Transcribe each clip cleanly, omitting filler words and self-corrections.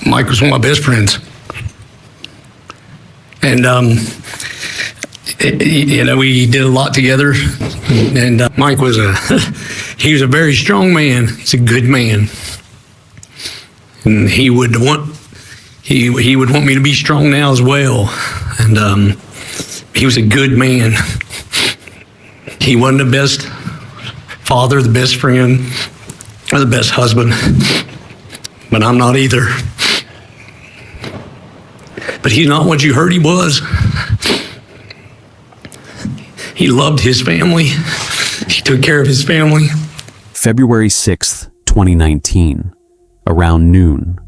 Mike was one of my best friends. And, we did a lot together. And Mike was he was a very strong man. He's a good man. And he would want me to be strong now as well. And he was a good man. He wasn't the best father, the best friend, or the best husband. But I'm not either. But he's not what you heard he was. He loved his family. He took care of his family. February 6th, 2019, around noon,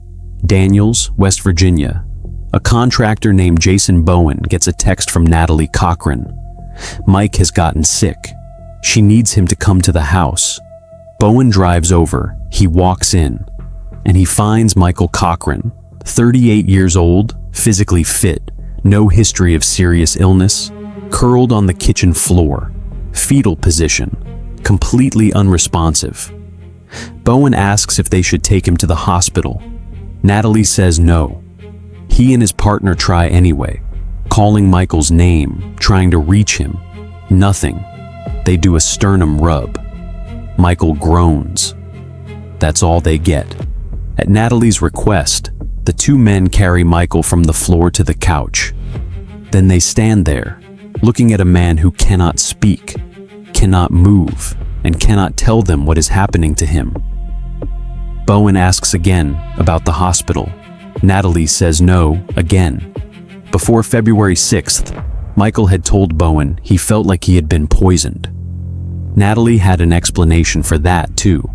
Daniels, West Virginia, a contractor named Jason Bowen gets a text from Natalie Cochran. Mike has gotten sick. She needs him to come to the house. Bowen drives over. He walks in, and he finds Michael Cochran, 38 years old, physically fit, no history of serious illness, curled on the kitchen floor, fetal position, completely unresponsive. Bowen asks if they should take him to the hospital. Natalie says no. He and his partner try anyway, calling Michael's name, trying to reach him. Nothing. They do a sternum rub. Michael groans. That's all they get. At Natalie's request, the two men carry Michael from the floor to the couch. Then they stand there, looking at a man who cannot speak, cannot move, and cannot tell them what is happening to him. Bowen asks again about the hospital. Natalie says no again. Before February 6th, Michael had told Bowen he felt like he had been poisoned. Natalie had an explanation for that too.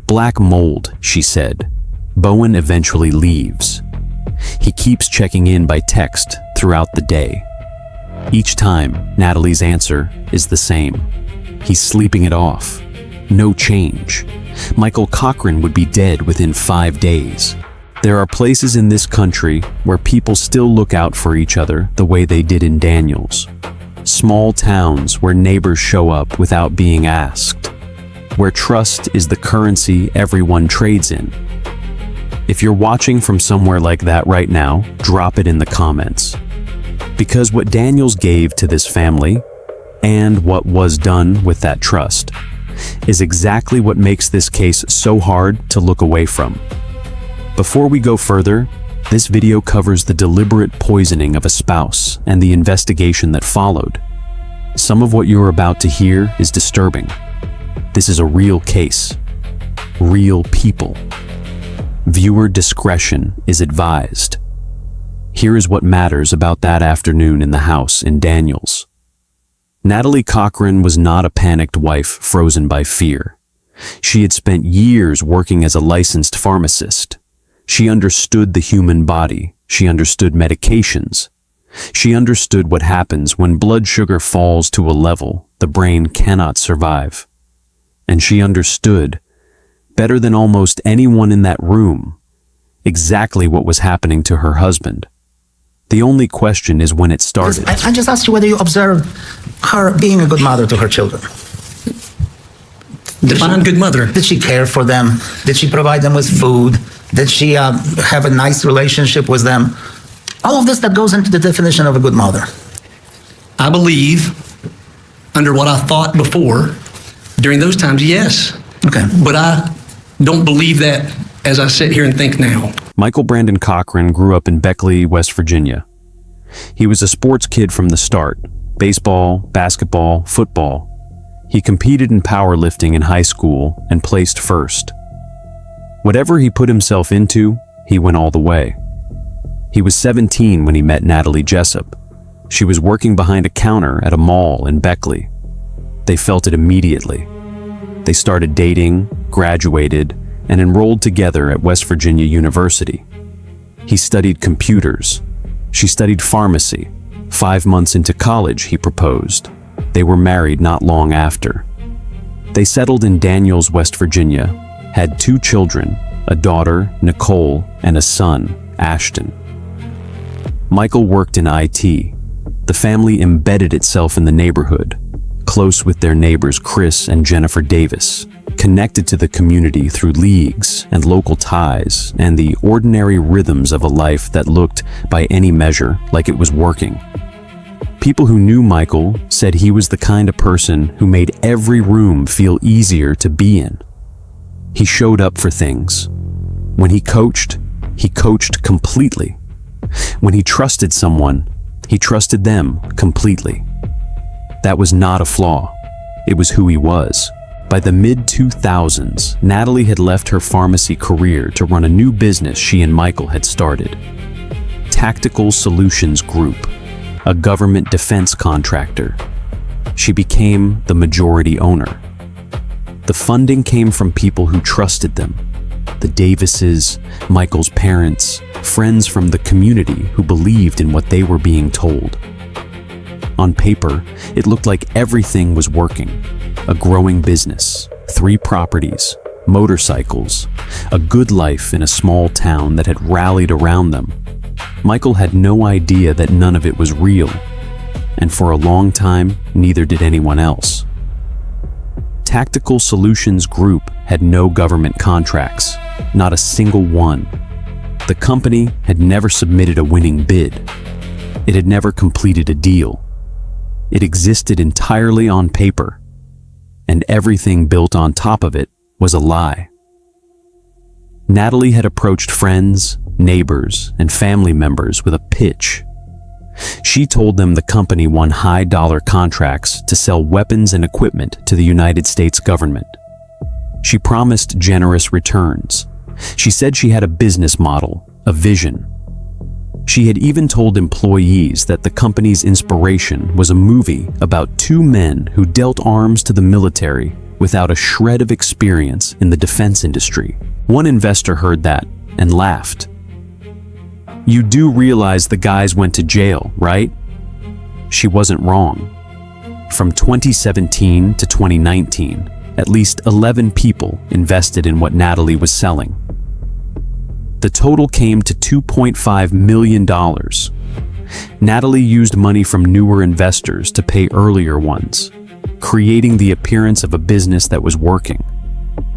Black mold, she said. Bowen eventually leaves. He keeps checking in by text throughout the day. Each time, Natalie's answer is the same. He's sleeping it off. No change. Michael Cochran would be dead within 5 days. There are places in this country where people still look out for each other the way they did in Daniels. Small towns where neighbors show up without being asked. Where trust is the currency everyone trades in. If you're watching from somewhere like that right now, drop it in the comments. Because what Daniels gave to this family, and what was done with that trust, is exactly what makes this case so hard to look away from. Before we go further, this video covers the deliberate poisoning of a spouse and the investigation that followed. Some of what you're about to hear is disturbing. This is a real case. Real people. Viewer discretion is advised. Here is what matters about that afternoon in the house in Daniels. Natalie Cochran was not a panicked wife frozen by fear. She had spent years working as a licensed pharmacist. She understood the human body. She understood medications. She understood what happens when blood sugar falls to a level the brain cannot survive. And she understood, better than almost anyone in that room, exactly what was happening to her husband. The only question is when it started. I just asked you whether you observed her being a good mother to her children. Define good mother. Did she care for them? Did she provide them with food? Did she have a nice relationship with them? All of this that goes into the definition of a good mother. I believe, under what I thought before, during those times, yes. Okay. But I don't believe that as I sit here and think now. Michael Brandon Cochran grew up in Beckley, West Virginia. He was a sports kid from the start. Baseball, basketball, football. He competed in powerlifting in high school and placed first. Whatever he put himself into, he went all the way. He was 17 when he met Natalie Jessup. She was working behind a counter at a mall in Beckley. They felt it immediately. They started dating, graduated, and enrolled together at West Virginia University. He studied computers. She studied pharmacy. 5 months into college, he proposed. They were married not long after. They settled in Daniels, West Virginia, had 2 children, a daughter, Nicole, and a son, Ashton. Michael worked in IT. The family embedded itself in the neighborhood. close with their neighbors Chris and Jennifer Davis, connected to the community through leagues and local ties and the ordinary rhythms of a life that looked, by any measure, like it was working. People who knew Michael said he was the kind of person who made every room feel easier to be in. He showed up for things. When he coached completely. When he trusted someone, he trusted them completely. That was not a flaw. It was who he was. By the mid-2000s, Natalie had left her pharmacy career to run a new business she and Michael had started. Tactical Solutions Group, a government defense contractor. She became the majority owner. The funding came from people who trusted them. The Davises, Michael's parents, friends from the community who believed in what they were being told. On paper, it looked like everything was working. A growing business, 3 properties, motorcycles, a good life in a small town that had rallied around them. Michael had no idea that none of it was real, and for a long time, neither did anyone else. Tactical Solutions Group had no government contracts, not a single one. The company had never submitted a winning bid. It had never completed a deal. It existed entirely on paper, and everything built on top of it was a lie. Natalie had approached friends, neighbors, and family members with a pitch. She told them the company won high-dollar contracts to sell weapons and equipment to the United States government. She promised generous returns. She said she had a business model, a vision. She had even told employees that the company's inspiration was a movie about 2 men who dealt arms to the military without a shred of experience in the defense industry. One investor heard that and laughed. "You do realize the guys went to jail, right?" She wasn't wrong. From 2017 to 2019, at least 11 people invested in what Natalie was selling. The total came to $2.5 million. Natalie used money from newer investors to pay earlier ones, creating the appearance of a business that was working.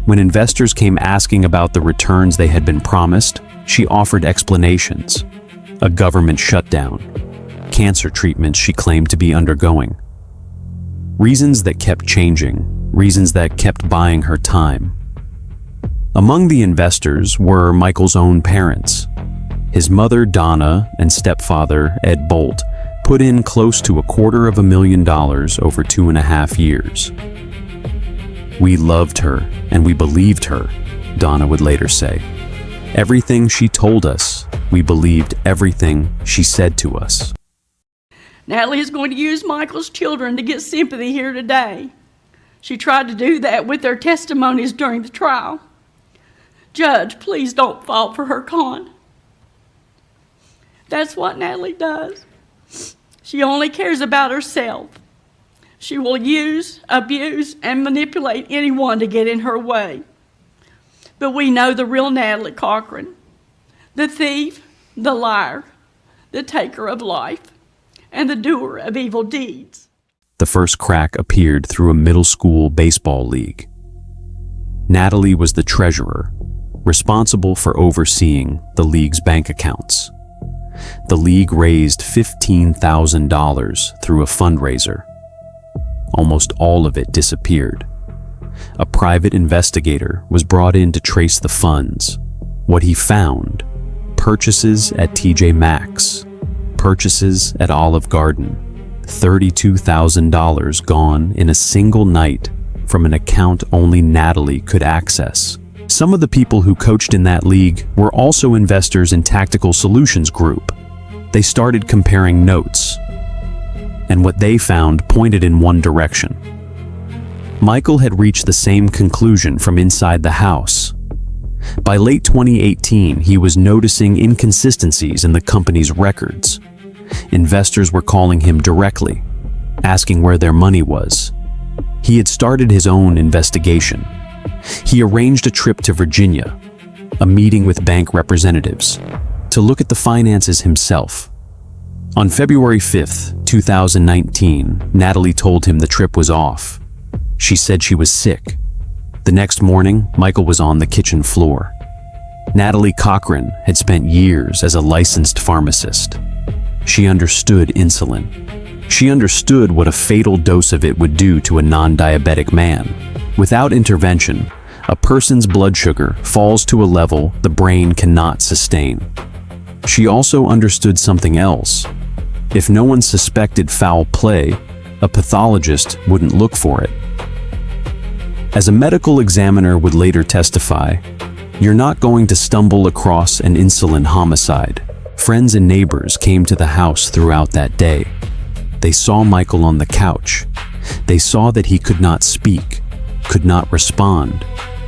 When investors came asking about the returns they had been promised, she offered explanations. A government shutdown, cancer treatments she claimed to be undergoing. Reasons that kept changing, reasons that kept buying her time. Among the investors were Michael's own parents. His mother, Donna, and stepfather, Ed Bolt, put in close to $250,000 over 2.5 years. "We loved her, and we believed her," Donna would later say. "Everything she told us, we believed everything she said to us." Natalie is going to use Michael's children to get sympathy here today. She tried to do that with their testimonies during the trial. Judge, please don't fall for her con. That's what Natalie does. She only cares about herself. She will use, abuse, and manipulate anyone to get in her way. But we know the real Natalie Cochran, the thief, the liar, the taker of life, and the doer of evil deeds. The first crack appeared through a middle school baseball league. Natalie was the treasurer, responsible for overseeing the league's bank accounts. The league raised $15,000 through a fundraiser. Almost all of it disappeared. A private investigator was brought in to trace the funds. What he found: purchases at TJ Maxx, purchases at Olive Garden, $32,000 gone in a single night from an account only Natalie could access. Some of the people who coached in that league were also investors in Tactical Solutions Group. They started comparing notes, and what they found pointed in one direction. Michael had reached the same conclusion from inside the house. By late 2018, he was noticing inconsistencies in the company's records. Investors were calling him directly, asking where their money was. He had started his own investigation. He arranged a trip to Virginia, a meeting with bank representatives, to look at the finances himself. On February 5th, 2019, Natalie told him the trip was off. She said she was sick. The next morning, Michael was on the kitchen floor. Natalie Cochran had spent years as a licensed pharmacist. She understood insulin. She understood what a fatal dose of it would do to a non-diabetic man. Without intervention, a person's blood sugar falls to a level the brain cannot sustain. She also understood something else. If no one suspected foul play, a pathologist wouldn't look for it. As a medical examiner would later testify, "You're not going to stumble across an insulin homicide." Friends and neighbors came to the house throughout that day. They saw Michael on the couch. They saw that he could not speak, could not respond,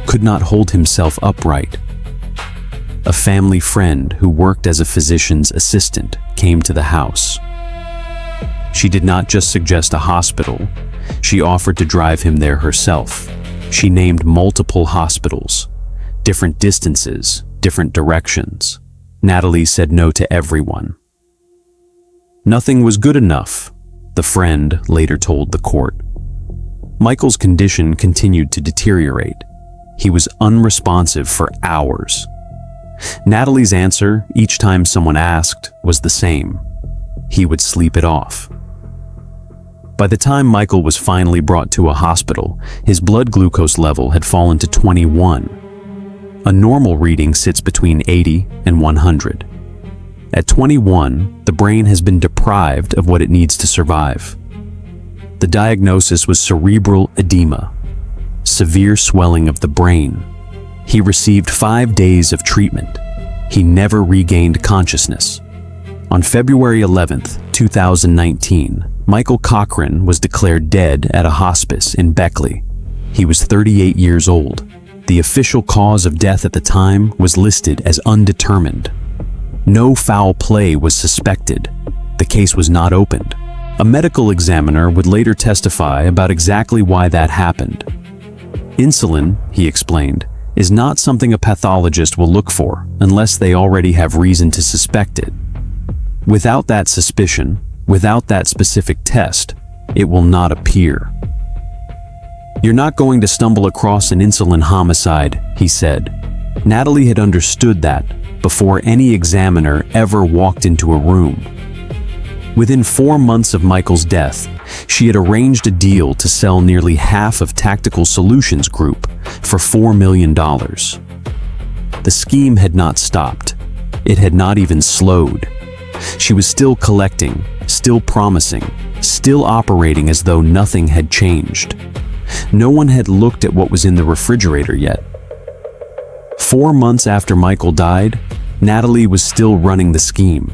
could not hold himself upright. A family friend who worked as a physician's assistant came to the house. She did not just suggest a hospital, she offered to drive him there herself. She named multiple hospitals, different distances, different directions. Natalie said no to everyone. Nothing was good enough, the friend later told the court. Michael's condition continued to deteriorate. He was unresponsive for hours. Natalie's answer, each time someone asked, was the same. He would sleep it off. By the time Michael was finally brought to a hospital, his blood glucose level had fallen to 21. A normal reading sits between 80 and 100. At 21, the brain has been deprived of what it needs to survive. The diagnosis was cerebral edema, severe swelling of the brain. He received 5 days of treatment. He never regained consciousness. On February 11th, 2019, Michael Cochran was declared dead at a hospice in Beckley. He was 38 years old. The official cause of death at the time was listed as undetermined. No foul play was suspected. The case was not opened. A medical examiner would later testify about exactly why that happened. Insulin, he explained, is not something a pathologist will look for unless they already have reason to suspect it. Without that suspicion, without that specific test, it will not appear. "You're not going to stumble across an insulin homicide," he said. Natalie had understood that before any examiner ever walked into a room. Within 4 months of Michael's death, she had arranged a deal to sell nearly half of Tactical Solutions Group for $4 million. The scheme had not stopped. It had not even slowed. She was still collecting, still promising, still operating as though nothing had changed. No one had looked at what was in the refrigerator yet. 4 months after Michael died, Natalie was still running the scheme.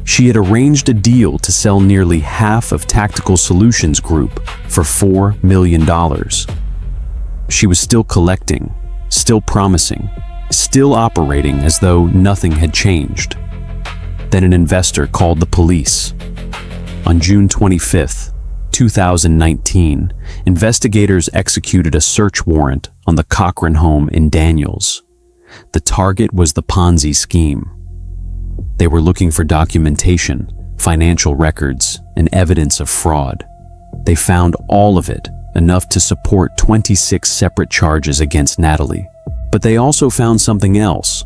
She had arranged a deal to sell nearly half of Tactical Solutions Group for $4 million. She was still collecting, still promising, still operating as though nothing had changed. Then an investor called the police. On June 25th, 2019, investigators executed a search warrant on the Cochran home in Daniels. The target was the Ponzi scheme. They were looking for documentation, financial records, and evidence of fraud. They found all of it, enough to support 26 separate charges against Natalie. But they also found something else.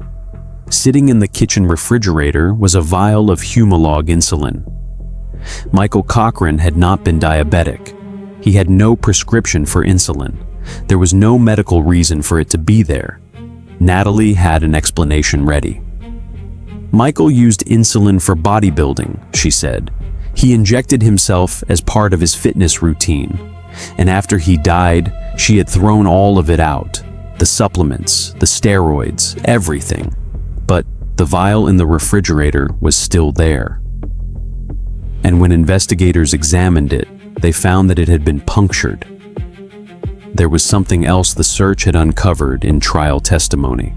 Sitting in the kitchen refrigerator was a vial of Humalog insulin. Michael Cochran had not been diabetic. He had no prescription for insulin. There was no medical reason for it to be there. Natalie had an explanation ready. Michael used insulin for bodybuilding, she said. He injected himself as part of his fitness routine. And after he died, she had thrown all of it out. The supplements, the steroids, everything. But the vial in the refrigerator was still there. And when investigators examined it, they found that it had been punctured. There was something else the search had uncovered in trial testimony.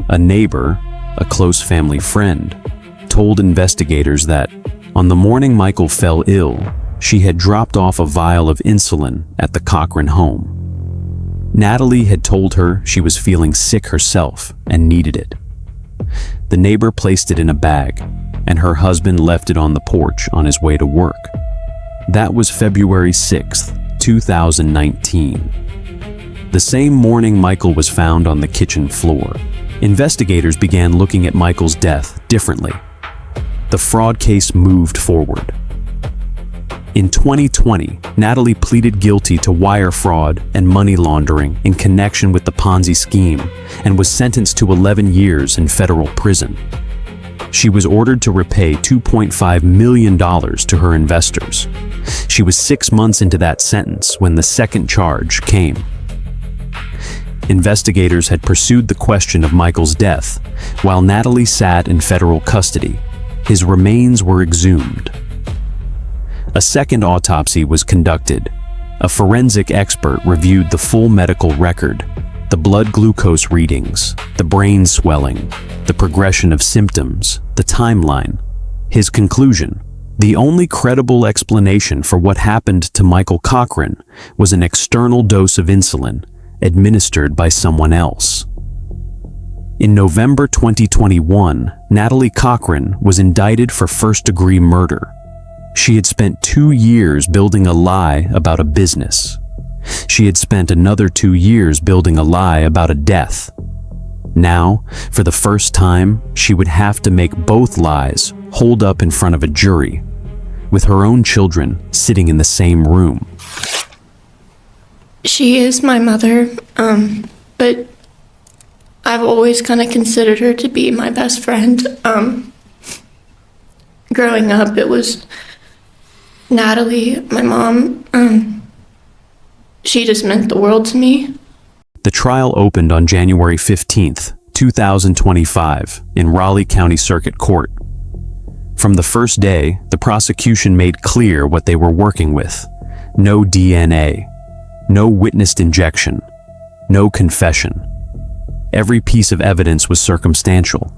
A neighbor, a close family friend, told investigators that on the morning Michael fell ill, she had dropped off a vial of insulin at the Cochran home. Natalie had told her she was feeling sick herself and needed it. The neighbor placed it in a bag, and her husband left it on the porch on his way to work. That was February 6th, 2019. The same morning Michael was found on the kitchen floor, investigators began looking at Michael's death differently. The fraud case moved forward. In 2020, Natalie pleaded guilty to wire fraud and money laundering in connection with the Ponzi scheme and was sentenced to 11 years in federal prison. She was ordered to repay $2.5 million to her investors. She was 6 months into that sentence when the second charge came. Investigators had pursued the question of Michael's death while Natalie sat in federal custody. His remains were exhumed. A second autopsy was conducted. A forensic expert reviewed the full medical record, the blood glucose readings, the brain swelling, the progression of symptoms, the timeline. His conclusion: the only credible explanation for what happened to Michael Cochran was an external dose of insulin administered by someone else. In November 2021, Natalie Cochran was indicted for first-degree murder. She had spent 2 years building a lie about a business. She had spent another 2 years building a lie about a death. Now, for the first time, she would have to make both lies hold up in front of a jury, with her own children sitting in the same room. She is my mother, but I've always kind of considered her to be my best friend. Growing up, it was Natalie, my mom. She just meant the world to me. The trial opened on January 15th, 2025, in Raleigh County Circuit Court. From the first day, the prosecution made clear what they were working with. No DNA, no witnessed injection, no confession. Every piece of evidence was circumstantial.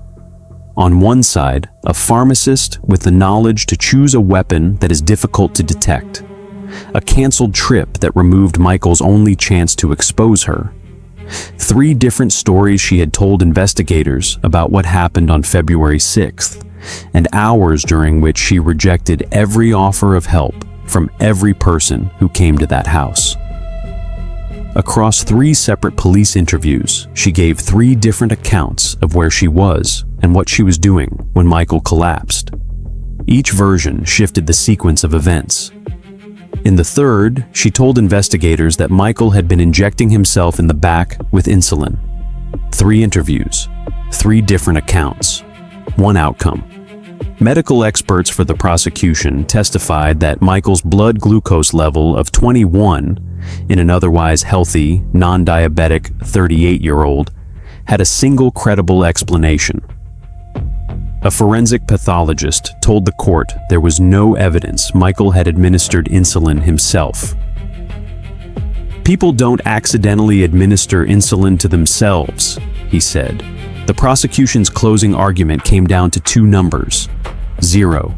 On one side, a pharmacist with the knowledge to choose a weapon that is difficult to detect. A canceled trip that removed Michael's only chance to expose her. 3 different stories she had told investigators about what happened on February 6th, and hours during which she rejected every offer of help from every person who came to that house. Across 3 separate police interviews, she gave 3 different accounts of where she was and what she was doing when Michael collapsed. Each version shifted the sequence of events. In the third, she told investigators that Michael had been injecting himself in the back with insulin. 3 interviews, 3 different accounts, 1 outcome. Medical experts for the prosecution testified that Michael's blood glucose level of 21 in an otherwise healthy, non-diabetic 38-year-old had a single credible explanation. A forensic pathologist told the court there was no evidence Michael had administered insulin himself. "People don't accidentally administer insulin to themselves," he said. The prosecution's closing argument came down to 2 numbers. 0,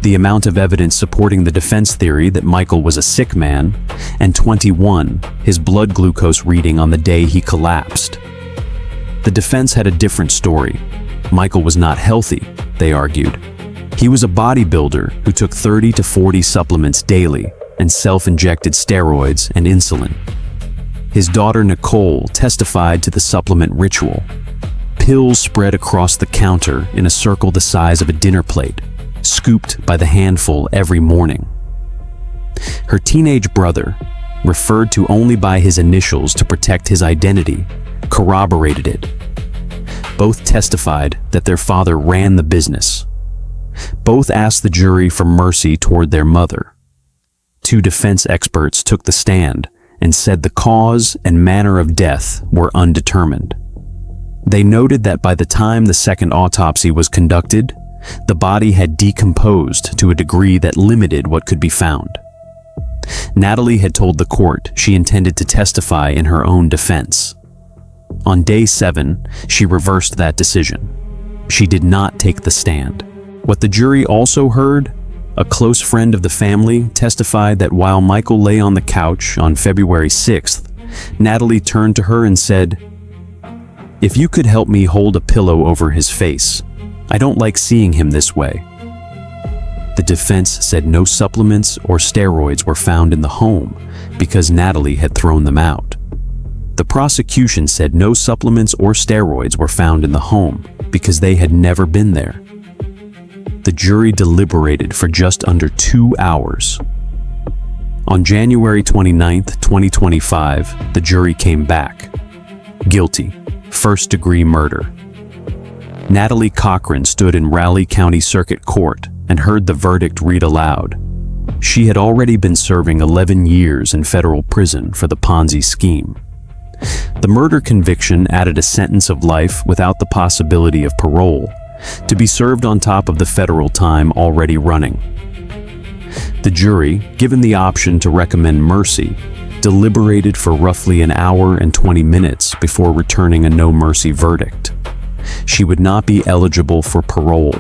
the amount of evidence supporting the defense theory that Michael was a sick man, and 21, his blood glucose reading on the day he collapsed. The defense had a different story. Michael was not healthy, they argued. He was a bodybuilder who took 30 to 40 supplements daily and self-injected steroids and insulin. His daughter Nicole testified to the supplement ritual. Pills spread across the counter in a circle the size of a dinner plate, scooped by the handful every morning. Her teenage brother, referred to only by his initials to protect his identity, corroborated it. Both testified that their father ran the business. Both asked the jury for mercy toward their mother. 2 defense experts took the stand and said the cause and manner of death were undetermined. They noted that by the time the second autopsy was conducted, the body had decomposed to a degree that limited what could be found. Natalie had told the court she intended to testify in her own defense. On day 7, she reversed that decision. She did not take the stand. What the jury also heard, a close friend of the family testified that while Michael lay on the couch on February 6th, Natalie turned to her and said, "If you could help me hold a pillow over his face. I don't like seeing him this way." The defense said no supplements or steroids were found in the home because Natalie had thrown them out. The prosecution said no supplements or steroids were found in the home because they had never been there. The jury deliberated for just under 2 hours. On January 29, 2025, the jury came back. Guilty, first-degree murder. Natalie Cochran stood in Raleigh County Circuit Court and heard the verdict read aloud. She had already been serving 11 years in federal prison for the Ponzi scheme. The murder conviction added a sentence of life without the possibility of parole, to be served on top of the federal time already running. The jury, given the option to recommend mercy, deliberated for roughly an hour and 20 minutes before returning a no-mercy verdict. She would not be eligible for parole.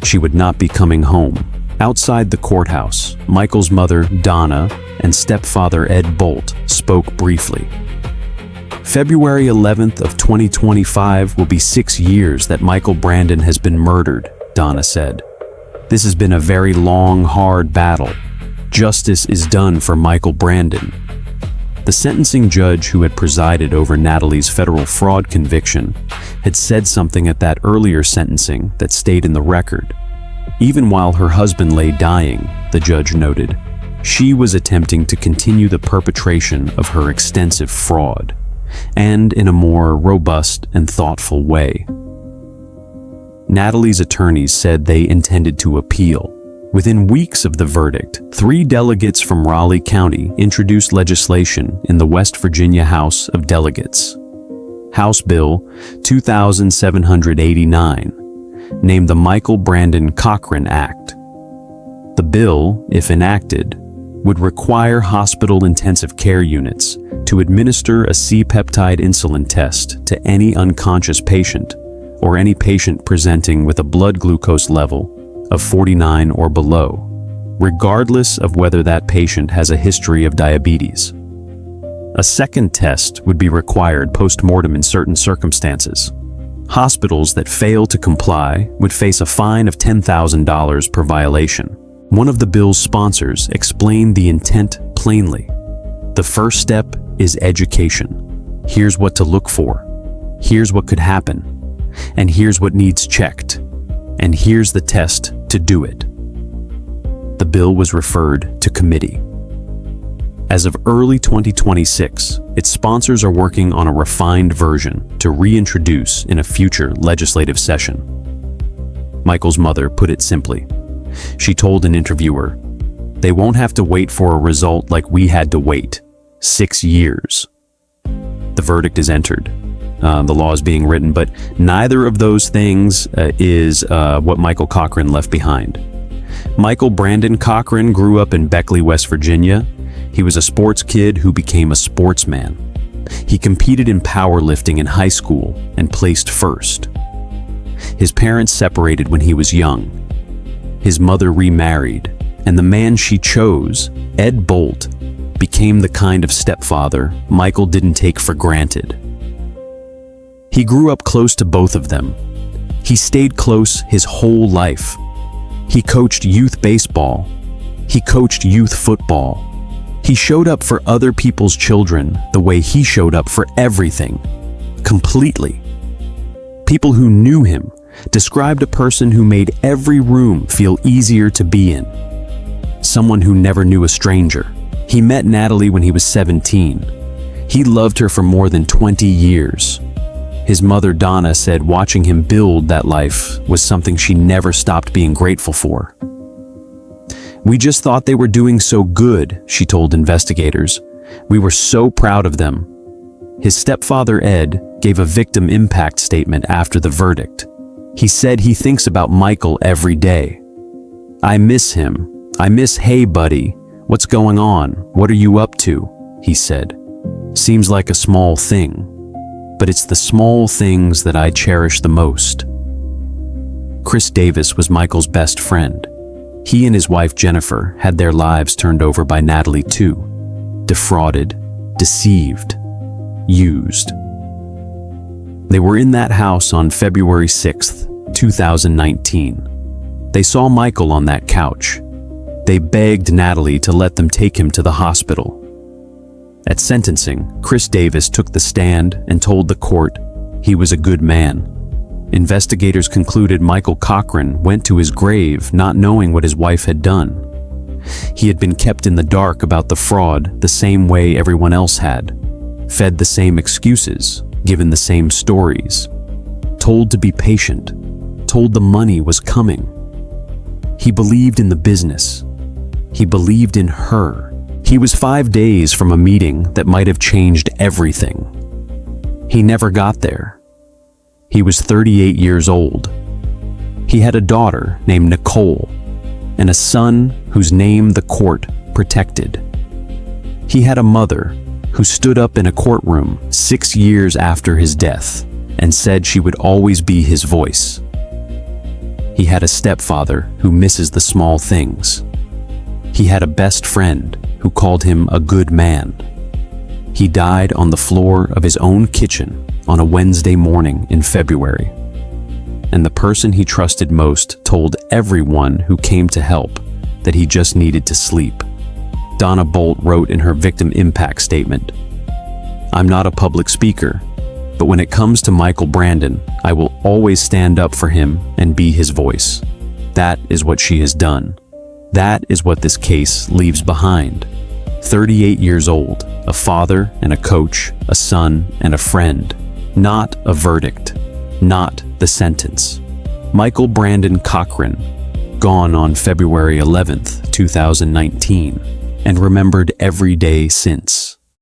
She would not be coming home. Outside the courthouse, Michael's mother, Donna, and stepfather, Ed Bolt, spoke briefly. February 11th of 2025 will be 6 years that Michael Brandon has been murdered, Donna said. This has been a very long, hard battle. Justice is done for Michael Brandon. The sentencing judge who had presided over Natalie's federal fraud conviction had said something at that earlier sentencing that stayed in the record. Even while her husband lay dying, the judge noted, she was attempting to continue the perpetration of her extensive fraud, and in a more robust and thoughtful way. Natalie's attorneys said they intended to appeal. Within weeks of the verdict, 3 delegates from Raleigh County introduced legislation in the West Virginia House of Delegates. House Bill 2789, named the Michael Brandon Cochran Act. The bill, if enacted, would require hospital intensive care units to administer a C-peptide insulin test to any unconscious patient or any patient presenting with a blood glucose level of 49 or below, regardless of whether that patient has a history of diabetes. A second test would be required post-mortem in certain circumstances. Hospitals that fail to comply would face a fine of $10,000 per violation. One of the bill's sponsors explained the intent plainly. The first step is education. Here's what to look for. Here's what could happen. And here's what needs checked. And here's the test to do it. The bill was referred to committee. As of early 2026, its sponsors are working on a refined version to reintroduce in a future legislative session. Michael's mother put it simply. She told an interviewer, "They won't have to wait for a result like we had to wait. 6 years." The verdict is entered. The law is being written, but neither of those things is what Michael Cochran left behind. Michael Brandon Cochran grew up in Beckley, West Virginia. He was a sports kid who became a sportsman. He competed in powerlifting in high school and placed first. His parents separated when he was young. His mother remarried, and the man she chose, Ed Bolt, became the kind of stepfather Michael didn't take for granted. He grew up close to both of them. He stayed close his whole life. He coached youth baseball. He coached youth football. He showed up for other people's children the way he showed up for everything, completely. People who knew him described a person who made every room feel easier to be in. Someone who never knew a stranger. He met Natalie when he was 17. He loved her for more than 20 years. His mother, Donna, said watching him build that life was something she never stopped being grateful for. "We just thought they were doing so good," she told investigators. "We were so proud of them." His stepfather, Ed, gave a victim impact statement after the verdict. He said he thinks about Michael every day. "I miss him. I miss, hey buddy, what's going on? What are you up to?" he said. "Seems like a small thing. But it's the small things that I cherish the most." Chris Davis was Michael's best friend. He and his wife Jennifer had their lives turned over by Natalie too. Defrauded, deceived, used. They were in that house on February 6th, 2019. They saw Michael on that couch. They begged Natalie to let them take him to the hospital. At sentencing, Chris Davis took the stand and told the court he was a good man. Investigators concluded Michael Cochran went to his grave not knowing what his wife had done. He had been kept in the dark about the fraud the same way everyone else had, fed the same excuses, given the same stories, told to be patient, told the money was coming. He believed in the business. He believed in her. He was 5 days from a meeting that might have changed everything. He never got there. He was 38 years old. He had a daughter named Nicole and a son whose name the court protected. He had a mother who stood up in a courtroom 6 years after his death and said she would always be his voice. He had a stepfather who misses the small things. He had a best friend who called him a good man. He died on the floor of his own kitchen on a Wednesday morning in February. And the person he trusted most told everyone who came to help that he just needed to sleep. Donna Bolt wrote in her victim impact statement, "I'm not a public speaker, but when it comes to Michael Brandon, I will always stand up for him and be his voice." That is what she has done. That is what this case leaves behind. 38 years old, a father and a coach, a son and a friend. Not a verdict, not the sentence. Michael Brandon Cochran, gone on February 11th, 2019, and remembered every day since.